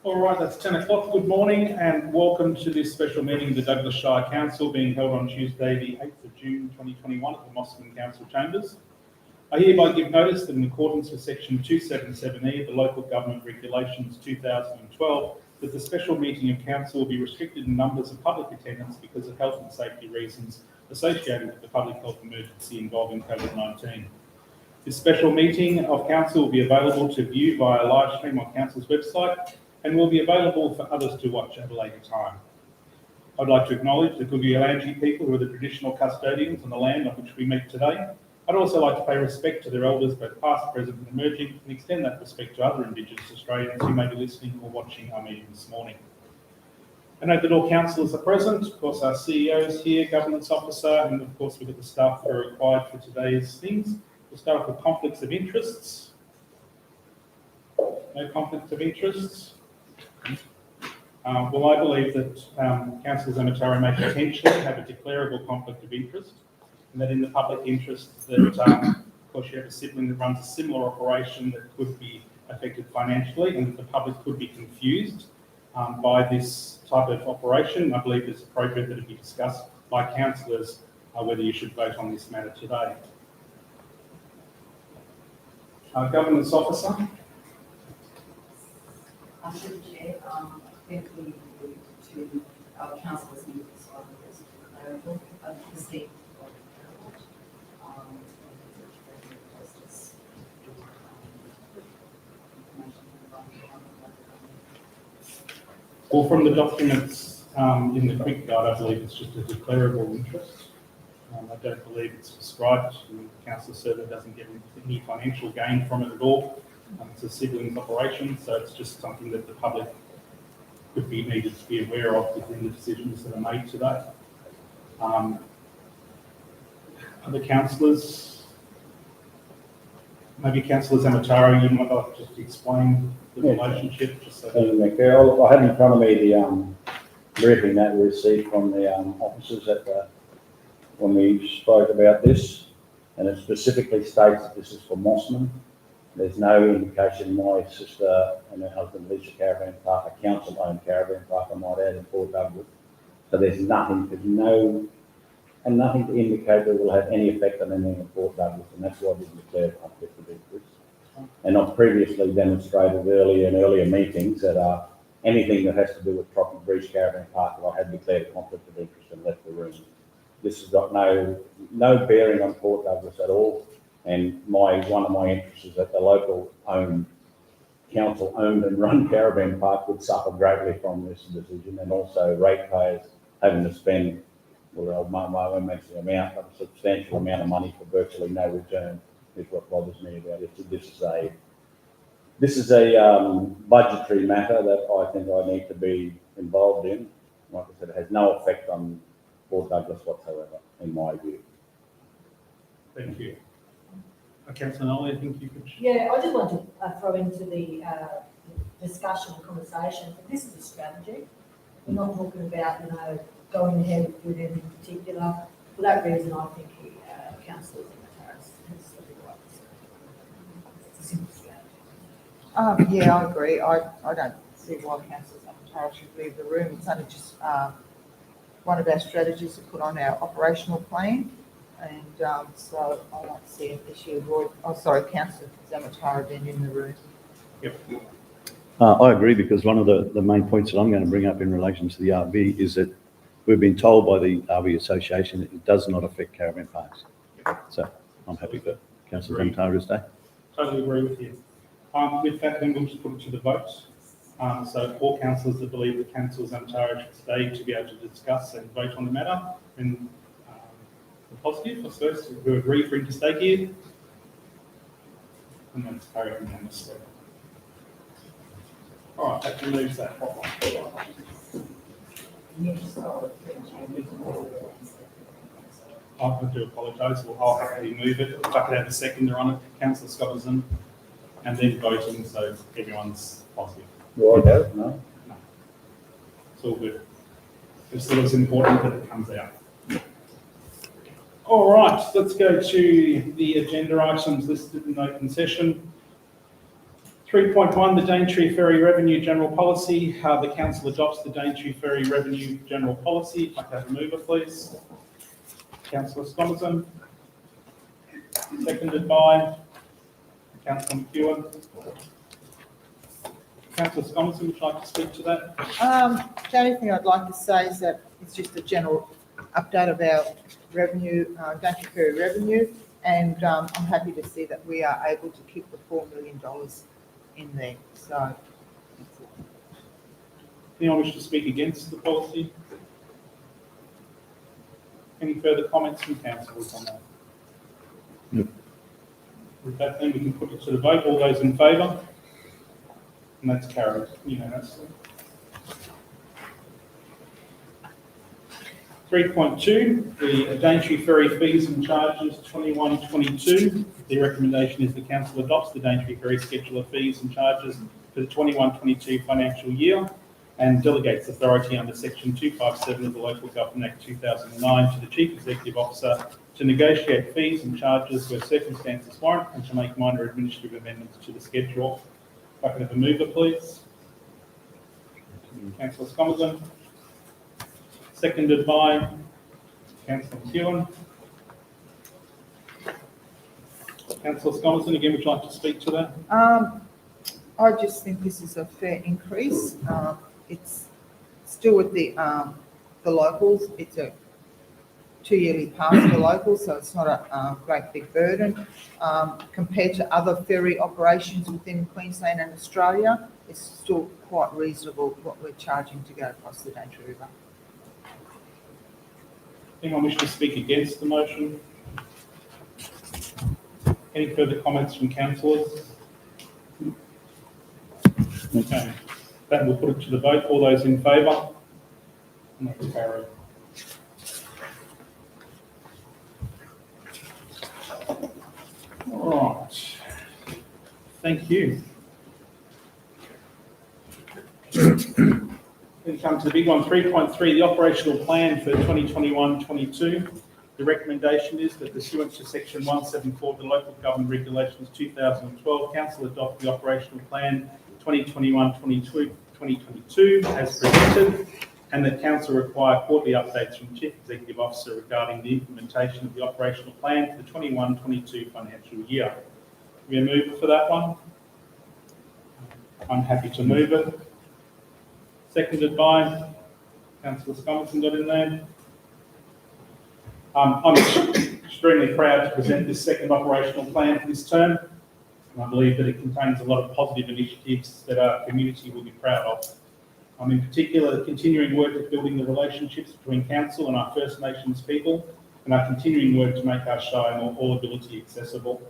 All right, that's 10 o'clock. Good morning and welcome to this special meeting of the Douglas Shire Council being held on Tuesday, the 8th of June 2021 at the Mosman Council Chambers. I hereby give notice that in accordance with section 277E of the Local Government Regulations 2012, that the special meeting of council will be restricted in numbers of public attendance because of health and safety reasons associated with the public health emergency involving COVID-19. This special meeting of council will be available to view via live stream on council's website and will be available for others to watch at a later time. I'd like to acknowledge the Guyalanji people who are the traditional custodians on the land on which we meet today. I'd also like to pay respect to their elders, both past, present and emerging, and extend that respect to other Indigenous Australians who may be listening or watching our meeting this morning. I note that all councillors are present, of course our CEO is here, governance officer, and of course we've got the staff that are required for today's things. We'll start with conflicts of interests. No conflicts of interests. Well, I believe that Councillor Zamatari may potentially have a declarable conflict of interest, and that in the public interest that, of course, you have a sibling that runs a similar operation that could be affected financially, and that the public could be confused by this type of operation. I believe it's appropriate that it be discussed by councillors whether you should vote on this matter today. Governance officer. Through the chair, I think we need to our councillors need to decide whether it's declarable, distinct or declarable. Well, from the documents in the quick guide, I believe it's just a declarable interest. I don't believe it's prescribed. The council server doesn't get any financial gain from it at all. It's a siblings operation, so it's just something that the public could be needed to be aware of within the decisions that are made today. Other councillors, maybe Councillor Zamatari, you might like to just explain the relationship. Just so that... I have in front of me the briefing that we received from the officers at when we spoke about this, and it specifically states that this is for Mosman. There's no indication my sister and her husband lease a caravan park, a council-owned caravan park, I might add, in Port Douglas. So there's nothing to indicate that it will have any effect on anything in Port Douglas, and that's why we declared conflict of interest. And I've previously demonstrated in earlier meetings that anything that has to do with Tropic Breach Caravan Park, I had declared a conflict of interest and left the room. This has got no bearing on Port Douglas at all. And one of my interests is that the local council owned and run caravan park would suffer greatly from this decision, and also ratepayers having to spend, well, I won't mention the amount, but a substantial amount of money for virtually no return is what bothers me about it. This is a budgetary matter that I think I need to be involved in. Like I said, it has no effect on Port Douglas whatsoever, in my view. Thank you. Councillor Nolly, I think you could... Yeah, I just want to throw into the discussion and conversation. This is a strategy. We're not talking about, going ahead with anything particular. For that reason, I think Councillor Zamatari has the right to say. It's a simple strategy. Yeah, I agree. I don't see why Councillor Zamatari should leave the room. It's only just one of our strategies to put on our operational plan. And so I don't see an issue. Councillor Zamatara being in the room. I agree, because one of the main points that I'm going to bring up in relation to the RV is that we've been told by the RV Association that it does not affect caravan parks. So I'm happy for Councillor Zamatara to stay. Totally agree with you. With that, then we'll just put it to the vote. So all councillors that believe that Councillor Zamatara should stay to be able to discuss and vote on the matter, and the positive, I suppose, who agree for him to stay here, and then it's carried unanimously. All right, that removes that problem. I do apologise. Well, I'll happily move it. If I could have a seconder on it, Councillor Scotterson, and then voting, so everyone's positive. Do I go? No? No. It's all good. It's still as important that it comes out. All right, let's go to the agenda items listed in open session. 3.1, the Daintree Ferry Revenue General Policy. The council adopts the Daintree Ferry Revenue General Policy. If I could have a mover, please. Councillor Scotterson. Seconded by Councillor McEwen. Councillor Scotterson, would you like to speak to that? The only thing I'd like to say is that it's just a general update of our revenue, Daintree Ferry revenue, and I'm happy to see that we are able to keep the $4 million in there. So, Anyone wish to speak against the policy? Any further comments from councillors on that? No. With that, then we can put it to the vote. All those in favour? And that's carried unanimously. 3.2, the Daintree Ferry Fees and Charges 21-22. The recommendation is the council adopts the Daintree Ferry Schedule of Fees and Charges for the 21-22 financial year and delegates authority under Section 257 of the Local Government Act 2009 to the Chief Executive Officer to negotiate fees and charges where circumstances warrant and to make minor administrative amendments to the schedule. If I can have a mover, please. Councillor Scotterson. Seconded by Councillor McEwen. Councillor Scotterson, again, would you like to speak to that? I just think this is a fair increase. It's still with the locals. It's a 2-yearly pass for locals, so it's not a great big burden. Compared to other ferry operations within Queensland and Australia, it's still quite reasonable what we're charging to go across the Daintree River. Anyone wish to speak against the motion? Any further comments from councillors? Okay, that will put it to the vote. All those in favour? And that's carried. All right. Thank you. We come to the big one, 3.3, the operational plan for 2021-22. The recommendation is that pursuant to Section 174 of the Local Government Regulations 2012, Council adopt the operational plan 2021-22 as presented, and that Council require quarterly updates from Chief Executive Officer regarding the implementation of the operational plan for the 21-22 financial year. We a mover for that one? I'm happy to move it. Seconded by Councillor Scotterson, got in there. I'm extremely proud to present this second operational plan for this term, and I believe that it contains a lot of positive initiatives that our community will be proud of. In particular, the continuing work of building the relationships between Council and our First Nations people, and our continuing work to make our Shire more all-ability accessible.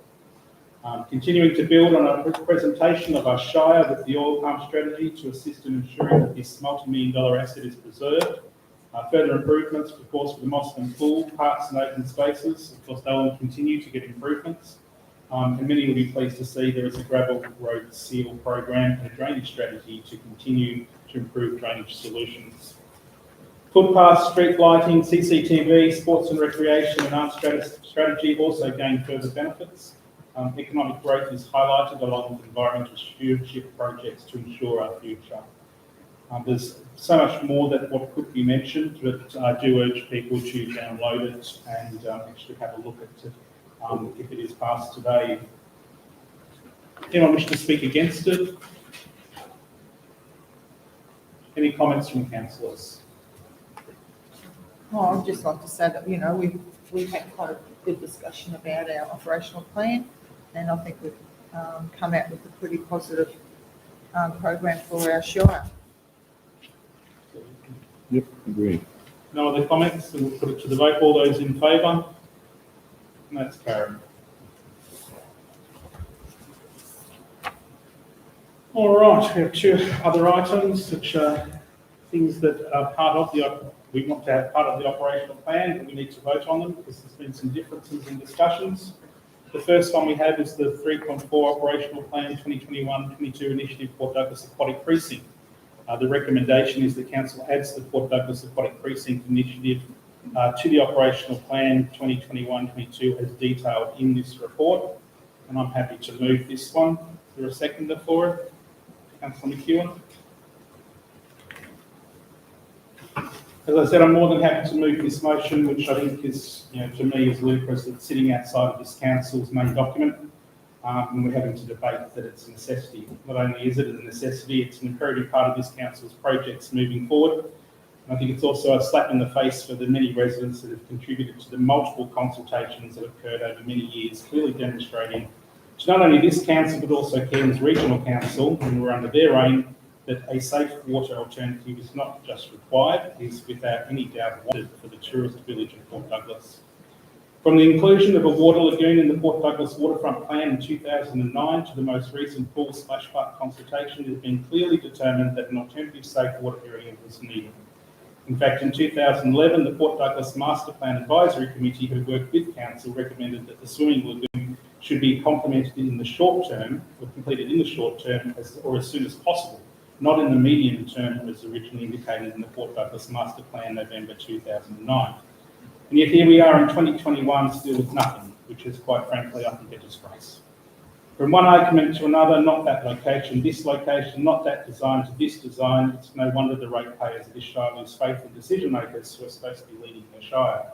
Continuing to build on our presentation of our Shire with the oil palm strategy to assist in ensuring that this multi-million-dollar asset is preserved. Further improvements, of course, for the Mosman Pool, parks and open spaces. Of course, they will continue to get improvements. And many will be pleased to see there is a gravel road seal program and a drainage strategy to continue to improve drainage solutions. Footpath, street lighting, CCTV, sports and recreation and art strategy also gain further benefits. Economic growth is highlighted along with environmental stewardship projects to ensure our future. There's so much more that what could be mentioned, but I do urge people to download it and actually have a look at it if it is passed today. Anyone wish to speak against it? Any comments from councillors? Oh, I'd just like to say that, we've had quite a good discussion about our operational plan, and I think we've come out with a pretty positive program for our shire. Yep, agree. No other comments? And we'll put it to the vote. All those in favour? And that's carried. All right, we have two other items, which are things that are part of we want to have part of the operational plan, but we need to vote on them because there's been some differences in discussions. The first one we have is the 3.4 operational plan 2021-22 initiative Port Douglas Aquatic Precinct. The recommendation is that council adds the Port Douglas Aquatic Precinct initiative to the operational plan 2021-22 as detailed in this report. And I'm happy to move this one. Is there a seconder for it? Councillor McEwen. As I said, I'm more than happy to move this motion, which I think is, to me is ludicrous. It's sitting outside of this council's main document, and we're having to debate that it's a necessity. Not only is it a necessity, it's an imperative part of this council's projects moving forward. And I think it's also a slap in the face for the many residents that have contributed to the multiple consultations that have occurred over many years, clearly demonstrating to not only this council, but also Cairns Regional Council, when we're under their reign, that a safe water alternative is not just required, it is without any doubt wanted for the tourist village of Port Douglas. From the inclusion of a water lagoon in the Port Douglas Waterfront Plan in 2009 to the most recent pool splash park consultation, it has been clearly determined that an alternative safe water area was needed. In fact, in 2011, the Port Douglas Master Plan Advisory Committee, who worked with council, recommended that the swimming lagoon should be completed in the short term, or as soon as possible, not in the medium term as originally indicated in the Port Douglas Master Plan November 2009. And yet here we are in 2021 still with nothing, which is quite frankly, I think, a disgrace. From one argument to another, not that location, this location, not that design to this design, it's no wonder the ratepayers of this shire lose faith in decision makers who are supposed to be leading their shire.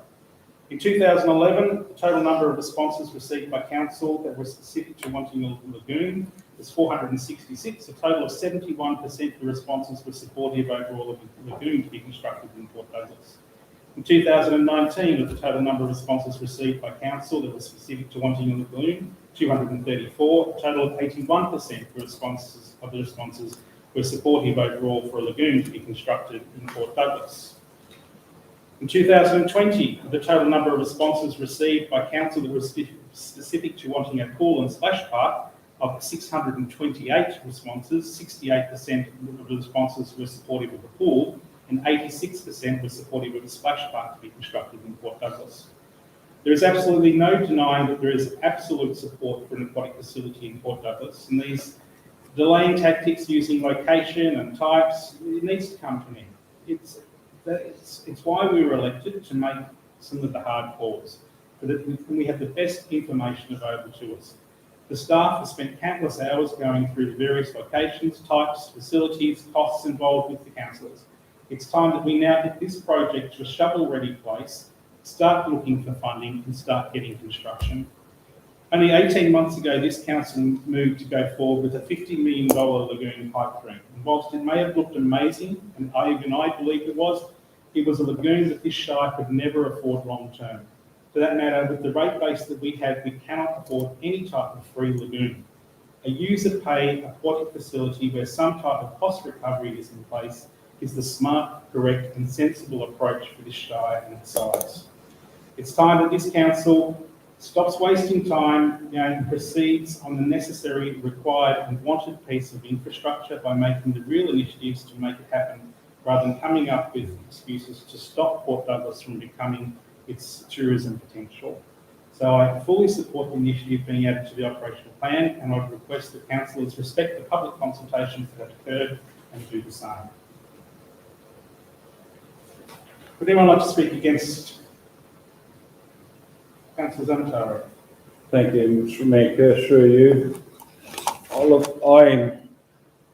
In 2011, the total number of responses received by council that were specific to wanting a lagoon was 466. A total of 71% of the responses were supportive overall of the lagoon to be constructed in Port Douglas. In 2019, of the total number of responses received by council that were specific to wanting a lagoon, 234, a total of 81% of the responses were supportive overall for a lagoon to be constructed in Port Douglas. In 2020, the total number of responses received by council that were specific to wanting a pool and splash park of 628 responses, 68% of the responses were supportive of a pool and 86% were supportive of a splash park to be constructed in Port Douglas. There is absolutely no denying that there is absolute support for an aquatic facility in Port Douglas, and these delaying tactics using location and types, it needs to come to an end. It's why we were elected, to make some of the hard calls, so that we have the best information available to us. The staff have spent countless hours going through the various locations, types, facilities, costs involved with the councillors. It's time that we now get this project to a shovel-ready place, start looking for funding and start getting construction. Only 18 months ago, this council moved to go forward with a $50 million lagoon pipe dream. And whilst it may have looked amazing, and I believe it was a lagoon that this shire could never afford long term. For that matter, with the rate base that we have, we cannot afford any type of free lagoon. A user-pay aquatic facility where some type of cost recovery is in place is the smart, correct and sensible approach for this shire and its size. It's time that this council stops wasting time and proceeds on the necessary, required and wanted piece of infrastructure by making the real initiatives to make it happen, rather than coming up with excuses to stop Port Douglas from becoming its tourism potential. So I fully support the initiative being added to the operational plan, and I would request that councillors respect the public consultations that have occurred and do the same. Would anyone like to speak against Councillor Zamataro? Thank you, Mr. Mayor, through you.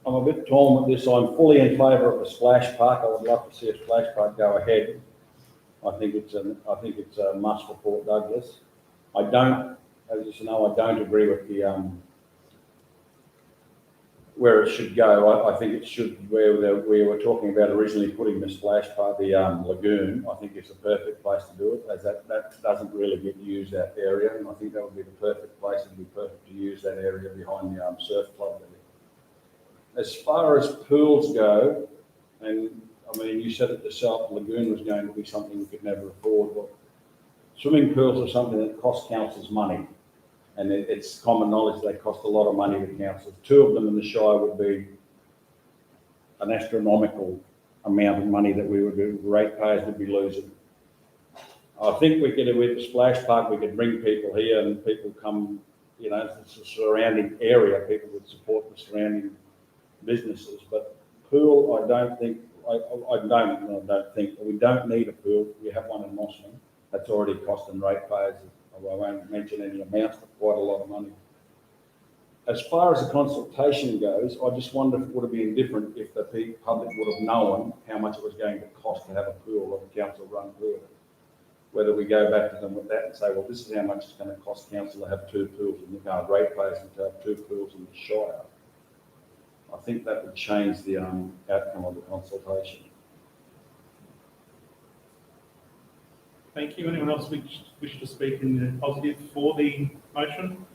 I'm a bit torn with this. I'm fully in favour of a splash park. I would love to see a splash park go ahead. I think it's a must for Port Douglas. I don't, as you know, I don't agree with the, where it should go. I think it should, we were talking about originally putting the splash park, the lagoon. I think it's a perfect place to do it, as that doesn't really get used, that area, and I think that would be the perfect place. It'd be perfect to use that area behind the surf club there. As far as pools go, and I mean, you said it yourself, the lagoon was going to be something we could never afford, but swimming pools are something that cost councils money. And it's common knowledge they cost a lot of money to councils. 2 of them in the Shire would be an astronomical amount of money that we would do, ratepayers would be losing. I think we could, with the splash park, we could bring people here and people come, you know, it's a surrounding area, people would support the surrounding businesses. But pool, I don't think, we don't need a pool. We have one in Mosman. That's already costing ratepayers, I won't mention any amounts, but quite a lot of money. As far as the consultation goes, I just wonder if it would have been different if the public would have known how much it was going to cost to have a pool or a council-run pool. Whether we go back to them with that and say, well, this is how much it's going to cost council to have 2 pools in the ratepayers and to have 2 pools in the Shire. I think that would change the outcome of the consultation. Thank you. Anyone else wish to speak in the positive for the motion?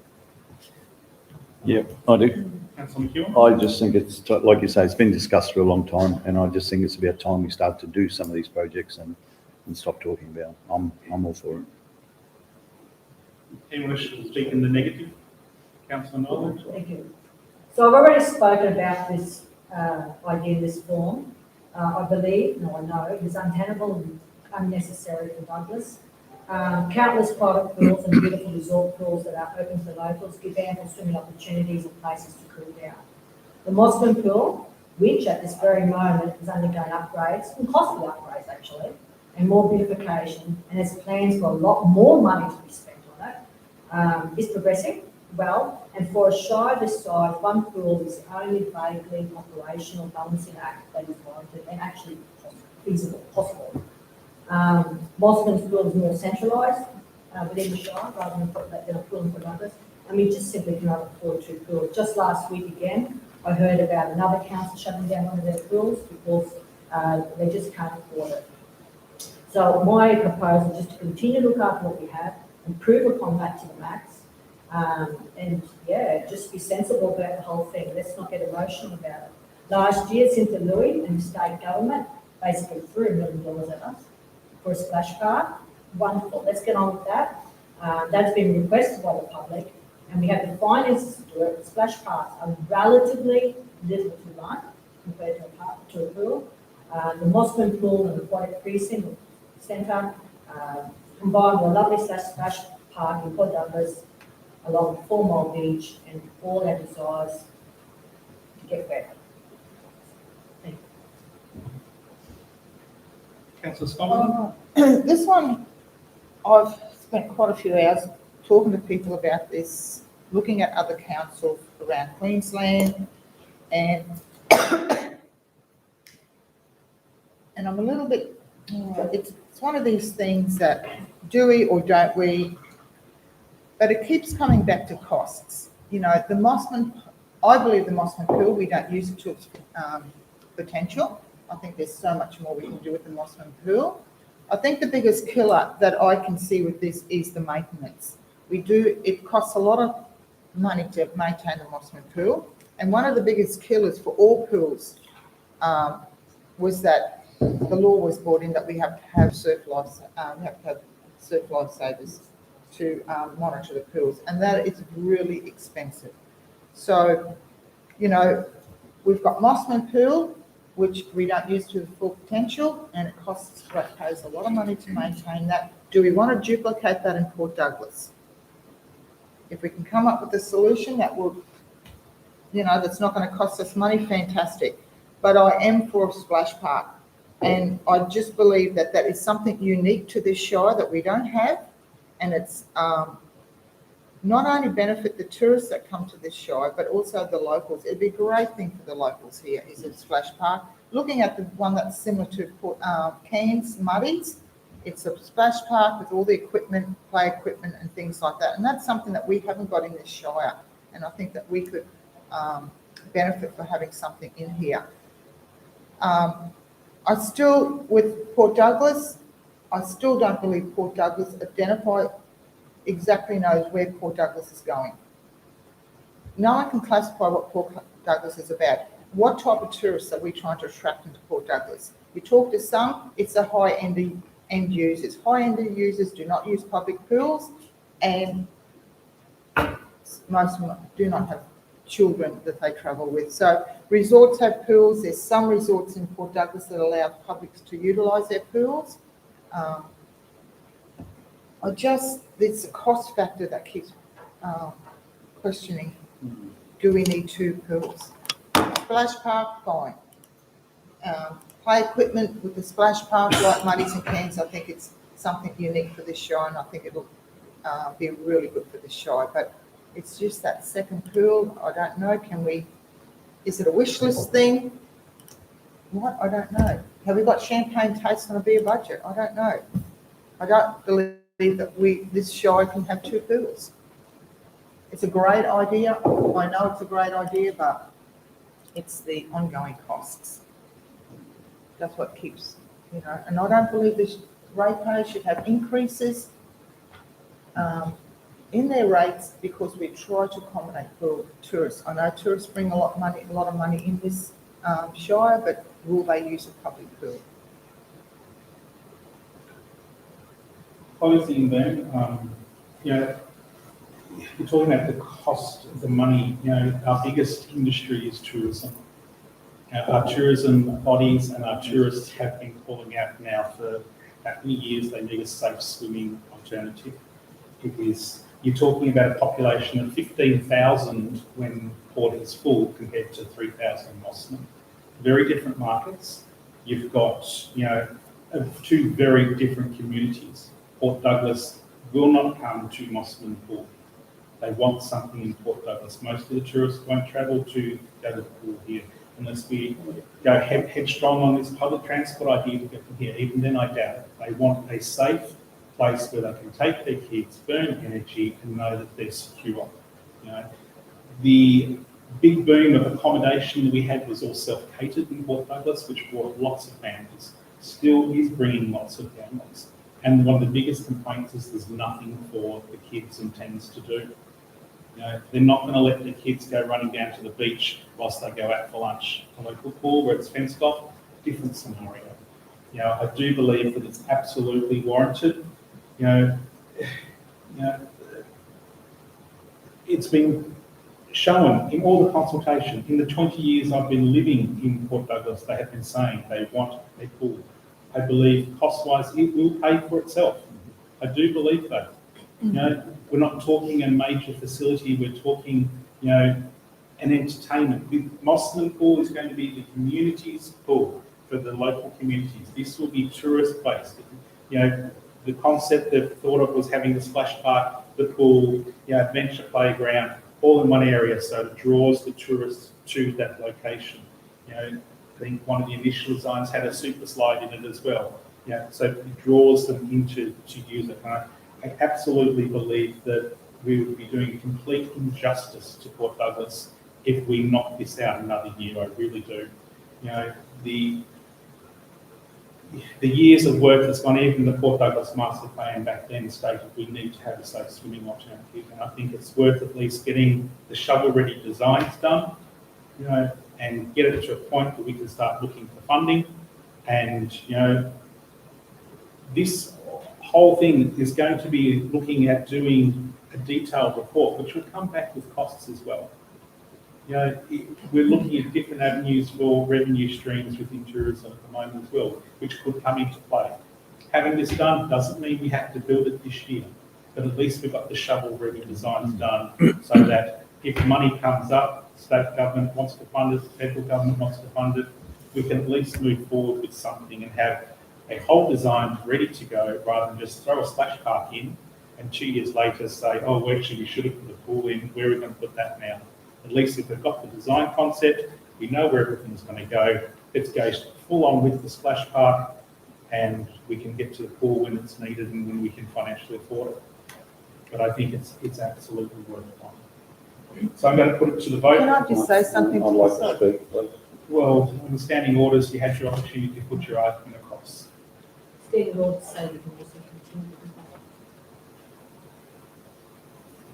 Yep, I do. Councillor McEwen? I just think it's, like you say, it's been discussed for a long time, and I just think it's about time we start to do some of these projects and stop talking about them. I'm all for it. Anyone wish to speak in the negative? Councillor Nolan? Thank you. So I've already spoken about this idea in this form. I believe, no, I know, it is untenable and unnecessary for Douglas. Countless private pools and beautiful resort pools that are open to locals give ample swimming opportunities and places to cool down. The Mosman pool, which at this very moment is undergoing upgrades, and costly upgrades actually, and more beautification, and has plans for a lot more money to be spent on it, is progressing well, and for a Shire this size, one pool is the only vaguely operational balancing act that is warranted and actually feasible, possible. Mosman's pool is more centralised within the Shire rather than put that in a pool in Douglas, and we just simply cannot afford 2 pools. Just last week again, I heard about another council shutting down one of their pools because they just can't afford it. So my proposal is just to continue to look after what we have, improve upon that to the max, and yeah, just be sensible about the whole thing. Let's not get emotional about it. Last year, Cynthia Louis and the state government basically threw $1 million at us for a splash park. Wonderful, let's get on with that. That's been requested by the public, and we have the finances to do it. The splash parks are relatively little to run compared to a pool. The Mosman pool and the aquatic precinct centre combined with a lovely splash park in Port Douglas along 4 Mile Beach, and all our desires to get better. Thank you. Councillor Scotland? This one, I've spent quite a few hours talking to people about this, looking at other councils around Queensland, and I'm a little bit, it's one of these things that do we or don't we, but it keeps coming back to costs. You know, the Mosman, I believe the Mosman pool, we don't use it to its potential. I think there's so much more we can do with the Mosman pool. I think the biggest killer that I can see with this is the maintenance. It costs a lot of money to maintain the Mosman pool. And one of the biggest killers for all pools was that the law was brought in that we have to have surf lifesavers to monitor the pools, and that is really expensive. So, you know, we've got Mosman pool, which we don't use to the full potential, and it costs ratepayers a lot of money to maintain that. Do we want to duplicate that in Port Douglas? If we can come up with a solution that will, you know, that's not going to cost us money, fantastic. But I am for a splash park, and I just believe that that is something unique to this Shire that we don't have, and it's not only benefit the tourists that come to this show, but also the locals. It'd be a great thing for the locals here, is a splash park. Looking at the one that's similar to Cairns Muddies, it's a splash park with all the equipment, play equipment and things like that. And that's something that we haven't got in this Shire. And I think that we could benefit for having something in here. With Port Douglas, I still don't believe Port Douglas exactly knows where Port Douglas is going. No one can classify what Port Douglas is about. What type of tourists are we trying to attract into Port Douglas? We talk to some, it's the high-end end users. High-end users do not use public pools, and most of them do not have children that they travel with. So resorts have pools. There's some resorts in Port Douglas that allow publics to utilise their pools. It's a cost factor that keeps questioning, do we need 2 pools? Splash park, fine. Play equipment with the splash park, like Muddies and Cairns, I think it's something unique for this show, and I think it'll be really good for this show. But it's just that second pool, I don't know, is it a wish list thing? What? I don't know. Have we got champagne taste on a beer budget? I don't know. I don't believe that this show can have 2 pools. It's a great idea. I know it's a great idea, but it's the ongoing costs. That's what keeps, and I don't believe this ratepayers should have increases in their rates, because we try to accommodate for tourists. I know tourists bring a lot of money in this Shire, but will they use a public pool? Closing then, you're talking about the cost of the money. Our biggest industry is tourism. Our tourism bodies and our tourists have been calling out now for that many years they need a safe swimming alternative. You're talking about a population of 15,000 when Port is full compared to 3,000 in Mosman. Very different markets. You've got, 2 very different communities. Port Douglas will not come to Mosman Pool. They want something in Port Douglas. Most of the tourists won't travel to go to the pool here unless we go headstrong on this public transport idea to get them here. Even then, I doubt it. They want a safe place where they can take their kids, burn energy, and know that they're secure. The big boom of accommodation we had was all self-catered in Port Douglas, which brought lots of families. Still is bringing lots of families. And one of the biggest complaints is there's nothing for the kids and teens to do. They're not going to let the kids go running down to the beach whilst they go out for lunch. A local pool where it's fenced off, different scenario. I do believe that it's absolutely warranted. It's been shown in all the consultation. In the 20 years I've been living in Port Douglas, they have been saying they want a pool. I believe cost-wise it will pay for itself. I do believe that. We're not talking a major facility, we're talking, an entertainment. Mosman Pool is going to be the community's pool for the local communities. This will be tourist-based. The concept they've thought of was having the splash park, the pool, adventure playground, all in one area, so it draws the tourists to that location. I think one of the initial designs had a super slide in it as well. So it draws them to use it. I absolutely believe that we would be doing complete injustice to Port Douglas if we knock this out another year. I really do. The years of work that's gone, even the Port Douglas Master Plan back then stated we need to have a safe swimming alternative, and I think it's worth at least getting the shovel-ready designs done, and get it to a point where we can start looking for funding. And this whole thing is going to be looking at doing a detailed report, which will come back with costs as well. We're looking at different avenues for revenue streams within tourism at the moment as well, which could come into play. Having this done doesn't mean we have to build it this year, but at least we've got the shovel-ready designs done so that if money comes up, state government wants to fund it, federal government wants to fund it, we can at least move forward with something and have a whole design ready to go rather than just throw a splash park in and 2 years later say, oh, well, actually, we should have put the pool in, where are we going to put that now? At least if we've got the design concept, we know where everything's going to go, let's go full on with the splash park, and we can get to the pool when it's needed and when we can financially afford it. But I think it's absolutely worthwhile. So I'm going to put it to the vote. Can I just say something? I'd like to speak, please. Well, on the standing orders, you had your opportunity to put your argument across. Standing order to say we can also continue.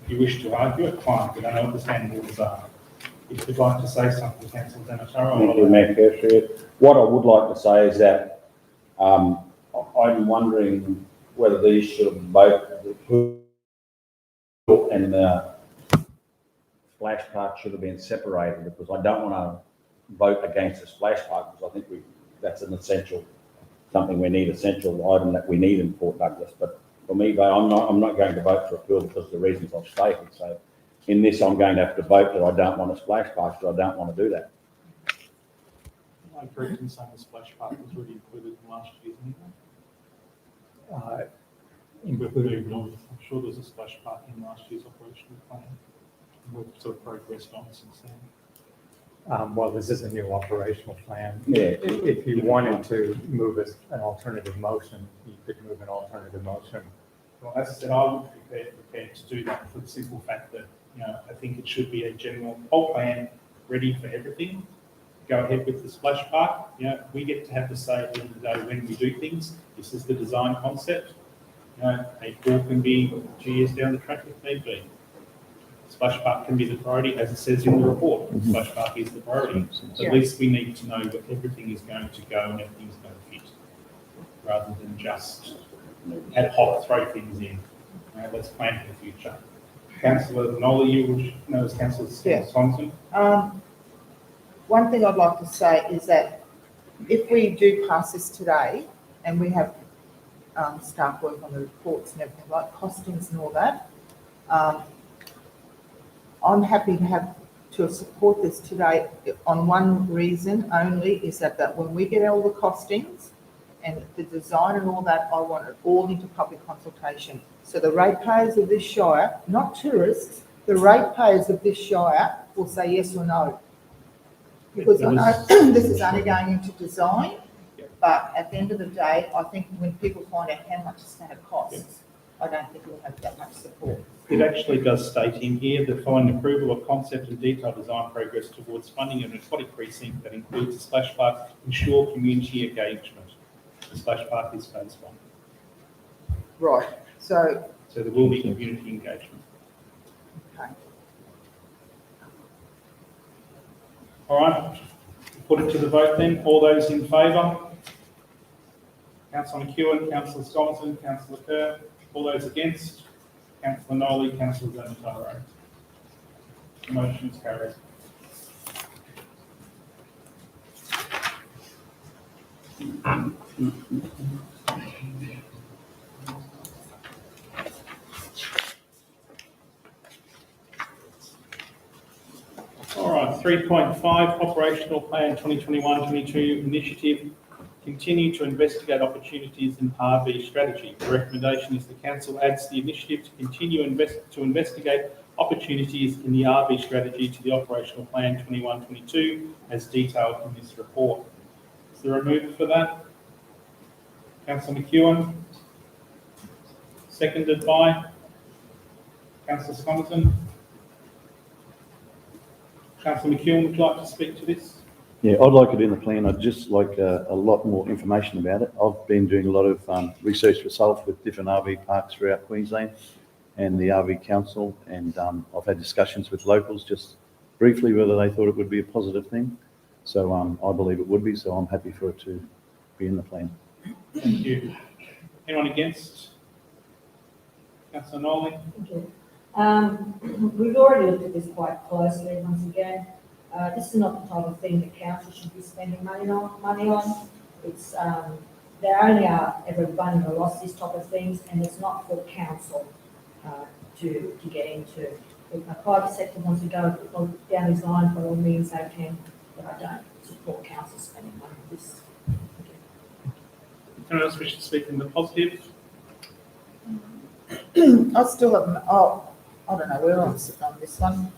If you wish to argue it, fine, but I know what the standing orders are. If you'd like to say something, Councillor Zanataro. Thank you, Mayor Kershire. What I would like to say is that I'm wondering whether these should have both, the pool and the splash park should have been separated, because I don't want to vote against the splash park, because I think that's an essential, something we need, essential item that we need in Port Douglas. But for me, I'm not going to vote for a pool because of the reasons I've stated. So in this, I'm going to have to vote that I don't want a splash park, because I don't want to do that. I'm correct in saying the splash park was already included in last year's meeting. Included. I'm sure there's a splash park in last year's operational plan. We've sort of progressed on since then. Well, this is a new operational plan. Yeah. If you wanted to move an alternative motion, you could move an alternative motion. Well, as I said, I would be prepared to do that for the simple fact that, I think it should be a general whole plan ready for everything. Go ahead with the splash park. We get to have the say at the end of the day when we do things. This is the design concept. A pool can be 2 years down the track if need be. Splash park can be the priority, as it says in the report. Splash park is the priority. So at least we need to know that everything is going to go and everything's going to fit, rather than just ad hoc throw things in. Let's plan for the future. Councillor Nola, you will know as Councillor Yes. Thompson. One thing I'd like to say is that if we do pass this today and we have staff work on the reports and everything like costings and all that, I'm happy to support this today on one reason only, is that when we get all the costings and the design and all that, I want it all into public consultation. So the ratepayers of this shire, not tourists, the ratepayers of this shire will say yes or no. Because I know this is only going into design, but at the end of the day, I think when people find out how much it's going to cost, I don't think we'll have that much support. It actually does state in here that following approval of concept and detailed design progress towards funding an aquatic precinct that includes a splash park, ensure community engagement. The splash park is phase one. Right, so, So there will be community engagement. okay. All right, put it to the vote then. All those in favour? Councillor McEwen, Councillor Scomerton, Councillor Kerr. All those against? Councillor Nolly, Councillor Zanataro. Motion is carried. All right, 3.5, Operational Plan 2021-22 Initiative. Continue to investigate opportunities in RV strategy. The recommendation is the council adds the initiative to continue to investigate opportunities in the RV strategy to the Operational Plan 21-22 as detailed in this report. Is there a move for that? Councillor McEwen. Seconded by Councillor Scomerton. Councillor McEwen, would you like to speak to this? Yeah, I'd like it in the plan. I'd just like a lot more information about it. I've been doing a lot of research myself with different RV parks throughout Queensland and the RV Council, and I've had discussions with locals just briefly whether they thought it would be a positive thing. So I believe it would be, so I'm happy for it to be in the plan. Thank you. Anyone against? Councillor Nolly? Thank you. We've already looked at this quite closely once again. This is not the type of thing that council should be spending money on. It's, they only are ever running a loss, this type of things, and it's not for council to get into. If a private sector wants to go down this line, by all means they can, but I don't support council spending money on this. Anyone else wish to speak in the positive? I still haven't, I don't know where I'm sitting on this one.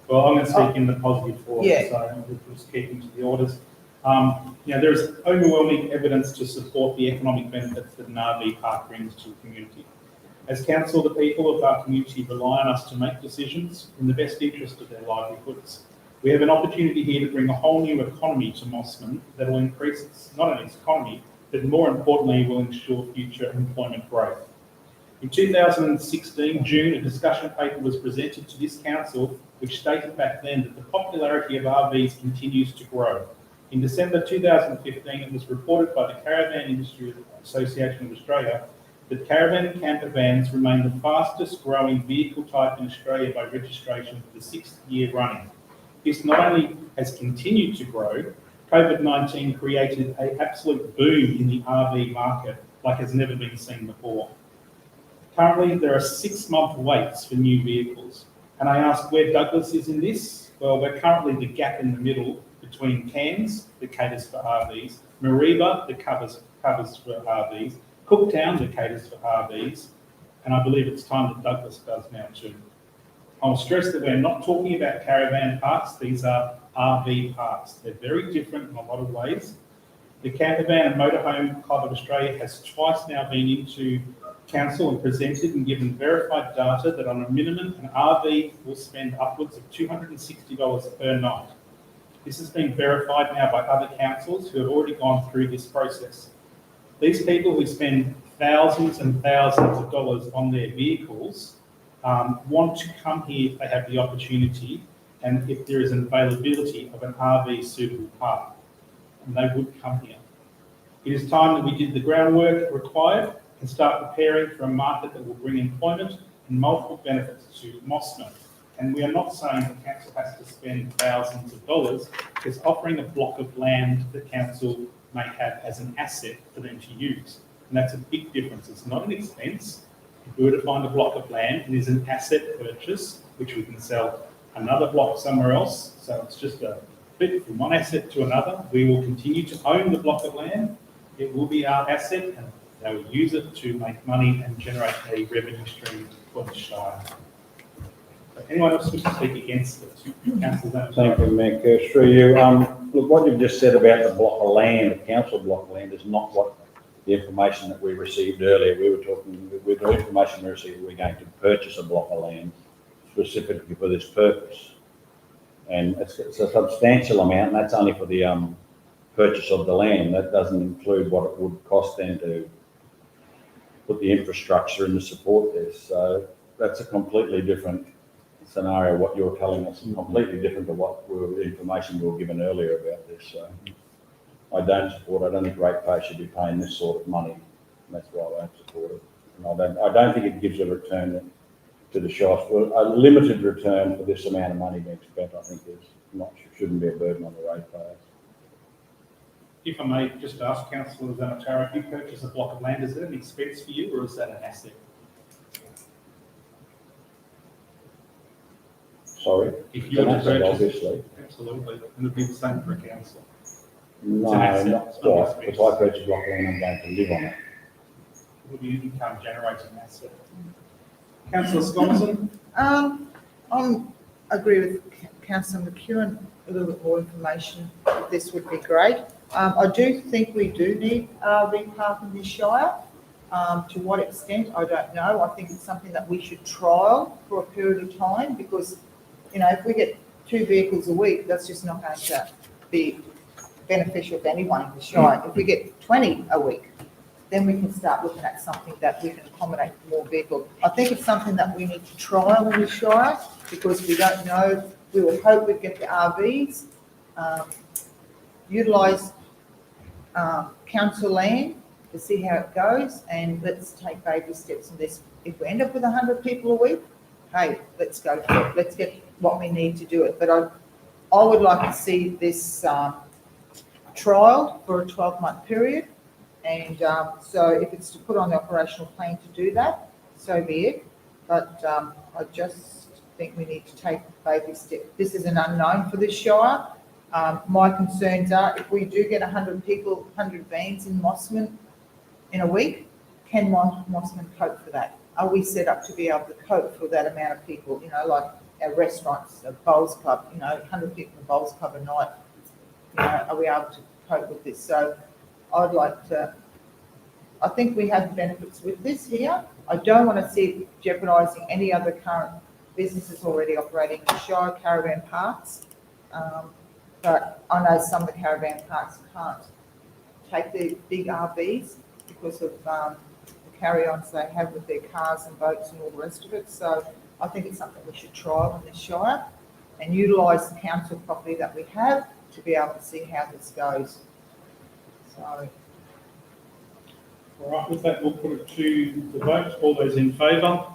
Well, I'm going to speak in the positive for Yeah. it, so we'll just keep into the orders. There is overwhelming evidence to support the economic benefits that an RV park brings to the community. As council, the people of our community rely on us to make decisions in the best interest of their livelihoods. We have an opportunity here to bring a whole new economy to Mosman that will increase not only its economy, but more importantly, will ensure future employment growth. In 2016, June, a discussion paper was presented to this council which stated back then that the popularity of RVs continues to grow. In December 2015, it was reported by the Caravan Industry Association of Australia that caravan and camper vans remain the fastest growing vehicle type in Australia by registration for the 6th year running. This not only has continued to grow, COVID-19 created an absolute boom in the RV market like has never been seen before. Currently, there are 6-month waits for new vehicles. And I asked where Douglas is in this. Well, we're currently the gap in the middle between Cairns, that caters for RVs, Mareeba, that covers for RVs, Cooktown, that caters for RVs, and I believe it's time that Douglas does now too. I'll stress that we're not talking about caravan parks, these are RV parks. They're very different in a lot of ways. The Campervan and Motorhome Club of Australia has twice now been into council and presented and given verified data that on a minimum, an RV will spend upwards of $260 per night. This has been verified now by other councils who have already gone through this process. These people who spend thousands and thousands of dollars on their vehicles want to come here if they have the opportunity and if there is an availability of an RV suitable park, and they would come here. It is time that we did the groundwork required and start preparing for a market that will bring employment and multiple benefits to Mosman. And we are not saying the council has to spend thousands of dollars. It's offering a block of land the council may have as an asset for them to use. And that's a big difference. It's not an expense. If we were to find a block of land, it is an asset purchase, which we can sell another block somewhere else. So it's just a flip from one asset to another. We will continue to own the block of land. It will be our asset and they will use it to make money and generate a revenue stream for the Shire. So anyone else wish to speak against it? Councillor Thank you, Mayor Kerr. Through you. Look, what you've just said about the block of land, the council block of land, is not what the information that we received earlier. We were talking, with the information we received, we're going to purchase a block of land specifically for this purpose. And it's a substantial amount, and that's only for the purchase of the land. That doesn't include what it would cost them to put the infrastructure and the support there. So that's a completely different scenario. What you're telling us is completely different to what information we were given earlier about this. So I don't think ratepayers should be paying this sort of money. And that's why I don't support it. And I don't think it gives a return to the Shire. A limited return for this amount of money being spent, I think, shouldn't be a burden on the ratepayers. If I may just ask Councillor Zanatara, if you purchase a block of land, is it an expense for you or is that an asset? Sorry? If It's you an were to asset, purchase, obviously. absolutely, and it'd be the same for a council. No, asset, not it's not quite, expense. because I purchase a block of land, I'm going to live on it. It would be an income generating asset. Councillor Scomerson? I agree with Councillor McEwen, a little bit more information, this would be great. I do think we do need RV park in this Shire. To what extent, I don't know. I think it's something that we should trial for a period of time because, if we get 2 vehicles a week, that's just not going to be beneficial to anyone in the Shire. If we get 20 a week, then we can start looking at something that we can accommodate more vehicles. I think it's something that we need to trial in the Shire because we don't know. We will hope we get the RVs, utilise council land to see how it goes, and let's take baby steps in this. If we end up with 100 people a week, hey, let's go for it. Let's get what we need to do it. But I would like to see this trial for a 12-month period. And so if it's to put on the operational plan to do that, so be it. But I just think we need to take baby steps. This is an unknown for this Shire. My concerns are if we do get 100 people, 100 vans in Mosman in a week, can Mossman cope for that? Are we set up to be able to cope for that amount of people, you know, like our restaurants, a bowls club, you know, 100 people in a bowls club a night, you know, are we able to cope with this? So I'd like to, I think we have benefits with this here. I don't want to see it jeopardising any other current businesses already operating in the Shire, caravan parks. But I know some of the caravan parks can't take the big RVs because of the carry-ons they have with their cars and boats and all the rest of it. So I think it's something we should trial in the Shire and utilise the council property that we have to be able to see how this goes. So, All right, with that, we'll put it to the vote. All those in favour?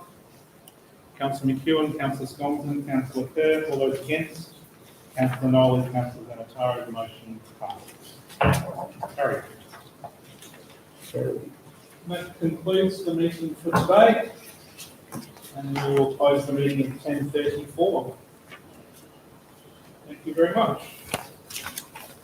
Councillor McEwen, Councillor Sconston, Councillor Kerr, all those against? Councillor Nolan, Councillor Zanataro, the motion passes. Carried. That concludes the meeting for today, and we will close the meeting at 10:34. Thank you very much.